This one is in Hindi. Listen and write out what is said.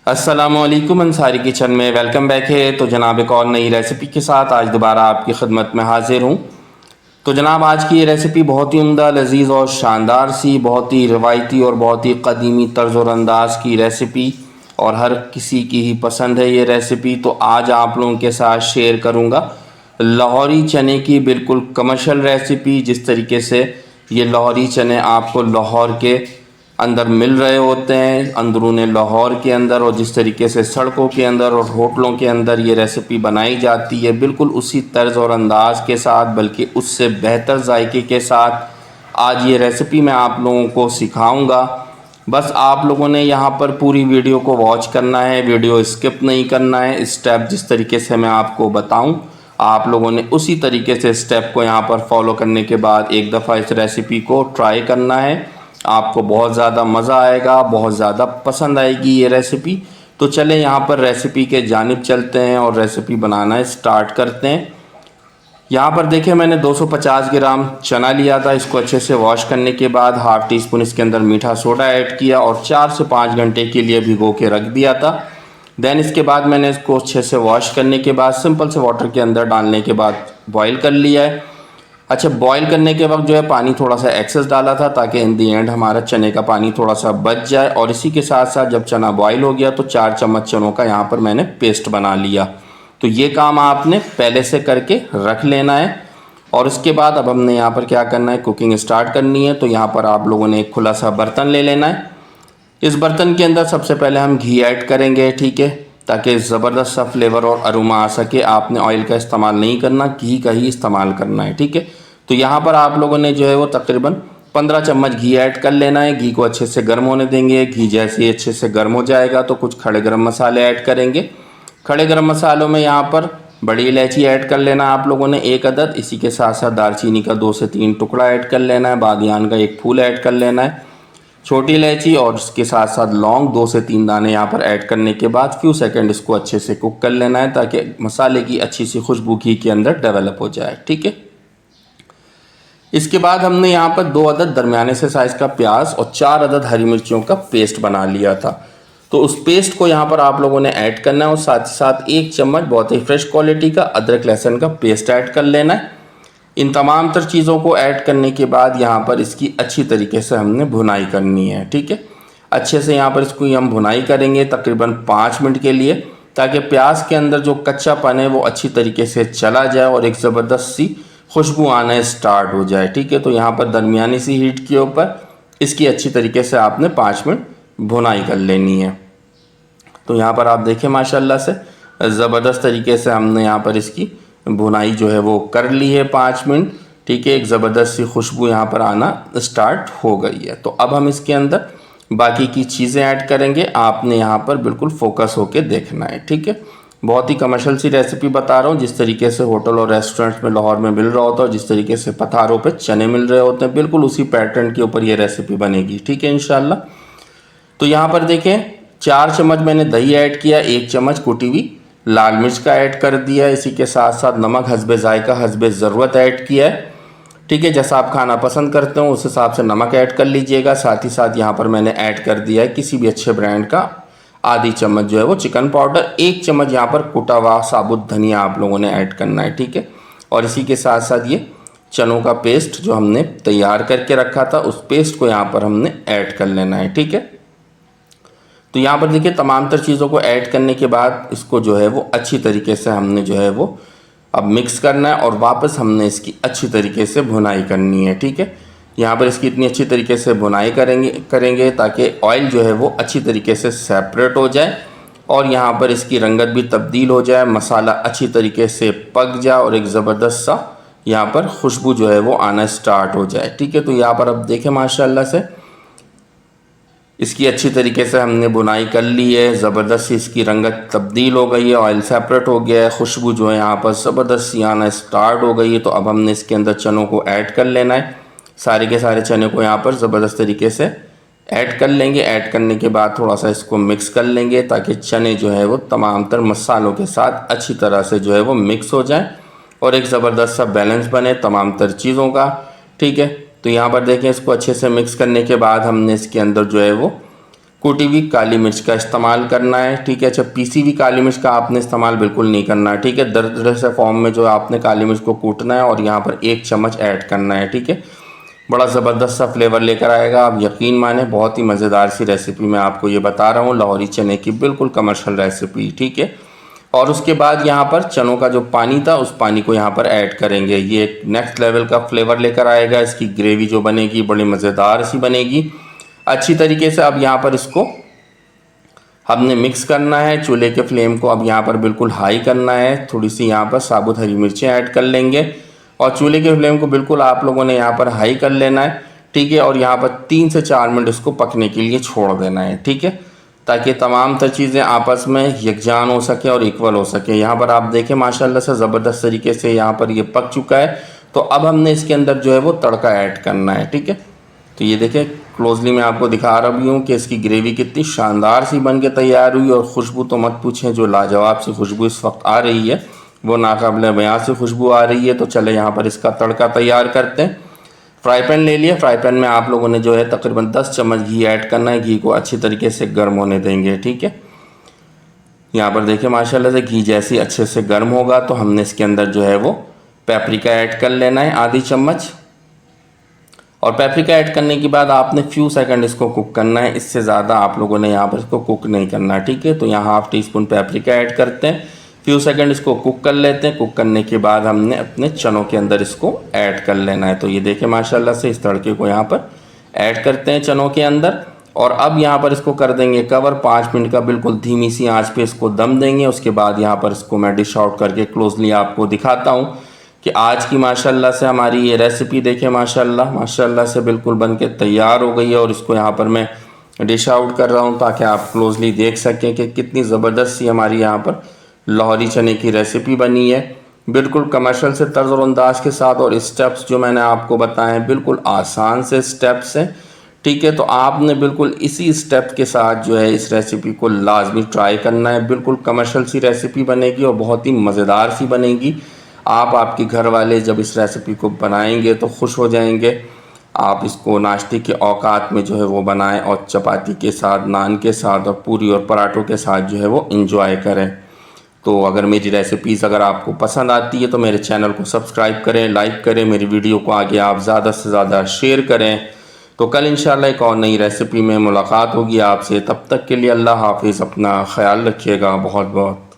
अस्सलामुअलैकुम अंसारी किचन में वेलकम बैक है। तो जनाब एक और नई रेसिपी के साथ आज दोबारा आपकी खिदमत में हाजिर हूँ। तो जनाब आज की ये रेसिपी बहुत ही उम्दा, लजीज़ और शानदार सी, बहुत ही रवायती और बहुत ही कदीमी तर्ज और अंदाज की रेसिपी, और हर किसी की ही पसंद है ये रेसिपी। तो आज आप लोगों के साथ शेयर करूँगा लाहौरी चने की बिल्कुल कमर्शियल रेसिपी। जिस तरीके से ये लाहौरी चने आपको लाहौर के अंदर मिल रहे होते हैं, अंदरूने लाहौर के अंदर, और जिस तरीके से सड़कों के अंदर और होटलों के अंदर ये रेसिपी बनाई जाती है, बिल्कुल उसी तर्ज और अंदाज के साथ, बल्कि उससे बेहतर जायके के साथ आज ये रेसिपी मैं आप लोगों को सिखाऊंगा। बस आप लोगों ने यहाँ पर पूरी वीडियो को वॉच करना है, वीडियो स्किप नहीं करना है। स्टेप जिस तरीके से मैं आपको बताऊं, आप लोगों ने उसी तरीके से स्टेप को यहाँ पर फॉलो करने के बाद एक दफ़ा इस रेसिपी को ट्राई करना है। आपको बहुत ज़्यादा मज़ा आएगा, बहुत ज़्यादा पसंद आएगी ये रेसिपी। तो चलें यहाँ पर रेसिपी के जानिब चलते हैं और रेसिपी बनाना स्टार्ट करते हैं। यहाँ पर देखिए मैंने 250 ग्राम चना लिया था। इसको अच्छे से वॉश करने के बाद हाफ़ टी स्पून इसके अंदर मीठा सोडा ऐड किया और 4 से 5 घंटे के लिए भिगो के रख दिया था। देन इसके बाद मैंने इसको अच्छे से वॉश करने के बाद सिंपल से वाटर के अंदर डालने के बाद बॉईल कर लिया है। अच्छा, बॉईल करने के वक्त जो है पानी थोड़ा सा एक्सेस डाला था ताकि इन दी एंड हमारा चने का पानी थोड़ा सा बच जाए। और इसी के साथ साथ जब चना बॉईल हो गया तो 4 चम्मच चनों का यहाँ पर मैंने पेस्ट बना लिया। तो ये काम आपने पहले से करके रख लेना है। और इसके बाद अब हमने यहाँ पर क्या करना है, कुकिंग स्टार्ट करनी है। तो यहाँ पर आप लोगों ने एक खुला सा बर्तन ले लेना है। इस बर्तन के अंदर सबसे पहले हम घी ऐड करेंगे, ठीक है, ताकि ज़बरदस्त सा फ्लेवर और अरोमा आ सके। आपने ऑयल का इस्तेमाल नहीं करना, घी का ही इस्तेमाल करना है, ठीक है। तो यहाँ पर आप लोगों ने जो है वो तकरीबन 15 चम्मच घी ऐड कर लेना है। घी को अच्छे से गर्म होने देंगे। घी जैसे ही अच्छे से गर्म हो जाएगा तो कुछ खड़े गरम मसाले ऐड करेंगे। खड़े गरम मसालों में यहाँ पर बड़ी इलायची ऐड कर लेना है आप लोगों ने 1 अदद। इसी के साथ साथ दालचीनी का 2 से 3 टुकड़ा ऐड कर लेना है। बादियान का 1 फूल ऐड कर लेना है। छोटी इलायची और इसके साथ साथ लौंग 2 से 3 दाने यहाँ पर ऐड करने के बाद फ्यू सेकंड इसको अच्छे से कुक कर लेना है ताकि मसाले की अच्छी सी खुशबू घी के अंदर डेवलप हो जाए, ठीक है। इसके बाद हमने यहाँ पर 2 अदद दरमियाने से साइज़ का प्याज और 4 अदद हरी मिर्चियों का पेस्ट बना लिया था। तो उस पेस्ट को यहाँ पर आप लोगों ने ऐड करना है और साथ ही साथ 1 चम्मच बहुत ही फ्रेश क्वालिटी का अदरक लहसुन का पेस्ट ऐड कर लेना है। इन तमाम तर चीज़ों को ऐड करने के बाद यहाँ पर इसकी अच्छी तरीके से हमने भुनाई करनी है, ठीक है। अच्छे से यहाँ पर इसको हम भुनाई करेंगे तकरीबन 5 मिनट के लिए, ताकि प्याज के अंदर जो कच्चापन है वो अच्छी तरीके से चला जाए और एक ज़बरदस्त सी खुशबू आना स्टार्ट हो जाए, ठीक है। तो यहाँ पर दरमियानी सी हीट के ऊपर इसकी अच्छी तरीके से आपने 5 मिनट भुनाई कर लेनी है। तो यहाँ पर आप देखें माशाल्लाह से ज़बरदस्त तरीके से हमने यहाँ पर इसकी भुनाई जो है वो कर ली है 5 मिनट, ठीक है। एक ज़बरदस्त सी खुशबू यहाँ पर आना स्टार्ट हो गई है। तो अब हम इसके अंदर बाकी की चीज़ें ऐड करेंगे। आपने यहाँ पर बिल्कुल फोकस होके देखना है, ठीक है। बहुत ही कमर्शियल सी रेसिपी बता रहा हूँ। जिस तरीके से होटल और रेस्टोरेंट्स में लाहौर में मिल रहा होता है, जिस तरीके से पथारों पे चने मिल रहे होते हैं, बिल्कुल उसी पैटर्न के ऊपर ये रेसिपी बनेगी, ठीक है, इंशाल्लाह। तो यहाँ पर देखें 4 चम्मच मैंने दही ऐड किया, 1 चम्मच कुटी हुई लाल मिर्च का ऐड कर दिया। इसी के साथ साथ नमक हस्बे जायका हस्बे ज़रूरत ऐड किया है, ठीक है। जैसा आप खाना पसंद करते हो उस हिसाब से नमक ऐड कर लीजिएगा। साथ ही साथ यहाँ पर मैंने ऐड कर दिया है किसी भी अच्छे ब्रांड का आधी चम्मच जो है वो चिकन पाउडर। 1 चम्मच यहाँ पर कुटा हुआ साबुत धनिया आप लोगों ने ऐड करना है, ठीक है। और इसी के साथ साथ ये चनों का पेस्ट जो हमने तैयार करके रखा था उस पेस्ट को यहाँ पर हमने ऐड कर लेना है, ठीक है। तो यहाँ पर देखिए तमाम तर चीज़ों को ऐड करने के बाद इसको जो है वो अच्छी तरीके से हमने जो है वो अब मिक्स करना है और वापस हमने इसकी अच्छी तरीके से भुनाई करनी है, ठीक है। यहाँ पर इसकी इतनी अच्छी तरीके से भुनाई करेंगे ताकि ऑयल जो है वो अच्छी तरीके से सेपरेट हो जाए और यहाँ पर इसकी रंगत भी तब्दील हो जाए, मसाला अच्छी तरीके से पक जाए और एक ज़बरदस्त सा यहाँ पर खुशबू जो है वो आना स्टार्ट हो जाए, ठीक है। तो यहाँ पर अब देखें माशाल्लाह से इसकी अच्छी तरीके से हमने बुनाई कर ली है। ज़बरदस्त इसकी रंगत तब्दील हो गई है, ऑयल सेपरेट हो गया है, खुशबू जो है यहाँ पर ज़बरदस्त सी आना स्टार्ट हो गई है। तो अब हमने इसके अंदर चनों को ऐड कर लेना है। सारे के सारे चने को यहाँ पर ज़बरदस्त तरीके से ऐड कर लेंगे। ऐड करने के बाद थोड़ा सा इसको मिक्स कर लेंगे ताकि चने जो है वो तमाम तर मसालों के साथ अच्छी तरह से जो है वो मिक्स हो जाए और एक ज़बरदस्त सा बैलेंस बने तमाम तर चीज़ों का, ठीक है। तो यहाँ पर देखें इसको अच्छे से मिक्स करने के बाद हमने इसके अंदर जो है वो कुटी हुई काली मिर्च का इस्तेमाल करना है, ठीक है। अच्छा, पीसी हुई काली मिर्च का आपने इस्तेमाल बिल्कुल नहीं करना है, ठीक है। दरदरे से फॉर्म में जो आपने काली मिर्च को कूटना है और यहाँ पर 1 चम्मच ऐड करना है, ठीक है। बड़ा ज़बरदस्त सा फ्लेवर लेकर आएगा, आप यकीन माने। बहुत ही मज़ेदार सी रेसिपी मैं आपको ये बता रहा हूँ, लाहौरी चने की बिल्कुल कमर्शियल रेसिपी, ठीक है। और उसके बाद यहाँ पर चनों का जो पानी था उस पानी को यहाँ पर ऐड करेंगे। ये एक नेक्स्ट लेवल का फ्लेवर लेकर आएगा। इसकी ग्रेवी जो बनेगी बड़ी मज़ेदार सी बनेगी अच्छी तरीके से। अब यहाँ पर इसको हमने मिक्स करना है। चूल्हे के फ्लेम को अब यहाँ पर बिल्कुल हाई करना है। थोड़ी सी यहाँ पर साबुत हरी मिर्चें ऐड कर लेंगे और चूल्हे के फ्लेम को बिल्कुल आप लोगों ने यहाँ पर हाई कर लेना है, ठीक है। और यहाँ पर 3 से 4 मिनट इसको पकने के लिए छोड़ देना है, ठीक है, ताकि तमाम तर चीज़ें आपस में यकजान हो सके और इक्वल हो सके। यहाँ पर आप देखें माशाल्लाह से ज़बरदस्त तरीके से यहाँ पर ये पक चुका है। तो अब हमने इसके अंदर जो है वो तड़का ऐड करना है, ठीक है। तो ये देखें क्लोजली मैं आपको दिखा रहा भी हूँ कि इसकी ग्रेवी कितनी शानदार सी बन के तैयार हुई। और खुशबू तो मत पूछें, जो लाजवाब सी खुशबू इस वक्त आ रही है वो नाकाबिले बयां से खुशबू आ रही है। तो चले यहाँ पर इसका तड़का तैयार करते हैं। फ्राई पैन ले लिया। फ्राई पैन में आप लोगों ने जो है तकरीबन 10 चम्मच घी ऐड करना है। घी को अच्छी तरीके से गर्म होने देंगे, ठीक है। यहाँ पर देखिए माशाल्लाह से घी जैसे ही अच्छे से गर्म होगा तो हमने इसके अंदर जो है वो पेपरिका ऐड कर लेना है, आधी चम्मच। और पेपरिका ऐड करने के बाद आपने फ्यू सेकंड इसको कुक करना है, इससे ज़्यादा आप लोगों ने यहाँ पर इसको कुक नहीं करना, ठीक है। तो यहाँ half tea spoon paprika add करते हैं, फ्यू सेकंड इसको कुक कर लेते हैं। कुक करने के बाद हमने अपने चनों के अंदर इसको ऐड कर लेना है। तो ये देखें माशाल्लाह से इस तड़के को यहाँ पर ऐड करते हैं चनों के अंदर। और अब यहाँ पर इसको कर देंगे कवर, 5 मिनट का बिल्कुल धीमी सी आंच पे इसको दम देंगे। उसके बाद यहाँ पर इसको मैं डिश आउट करके क्लोजली आपको दिखाता हूँ कि आज की माशाल्लाह से हमारी ये रेसिपी देखें माशाल्लाह से बिल्कुल बन के तैयार हो गई है। और इसको यहाँ पर मैं डिश आउट कर रहा हूँ ताकि आप क्लोजली देख सकें कि कितनी ज़बरदस्त सी हमारी यहाँ पर लाहौरी चने की रेसिपी बनी है, बिल्कुल कमर्शियल से तर्ज और अंदाज के साथ। और स्टेप्स जो मैंने आपको बताए हैं बिल्कुल आसान से स्टेप्स हैं, ठीक है। तो आपने बिल्कुल इसी स्टेप के साथ जो है इस रेसिपी को लाजमी ट्राई करना है। बिल्कुल कमर्शियल सी रेसिपी बनेगी और बहुत ही मज़ेदार सी बनेगी। आप आपके घर वाले जब इस रेसिपी को बनाएंगे तो खुश हो जाएंगे। आप इसको नाश्ते के औकात में जो है वो बनाएं और चपाती के साथ, नान के साथ और पूरी और पराठों के साथ जो है वो इंजॉय करें। तो अगर मेरी रेसिपीज़ अगर आपको पसंद आती है तो मेरे चैनल को सब्सक्राइब करें, लाइक करें, मेरी वीडियो को आगे आप ज़्यादा से ज़्यादा शेयर करें। तो कल इंशाल्लाह एक और नई रेसिपी में मुलाकात होगी आपसे। तब तक के लिए अल्लाह हाफिज़, अपना ख्याल रखिएगा। बहुत बहुत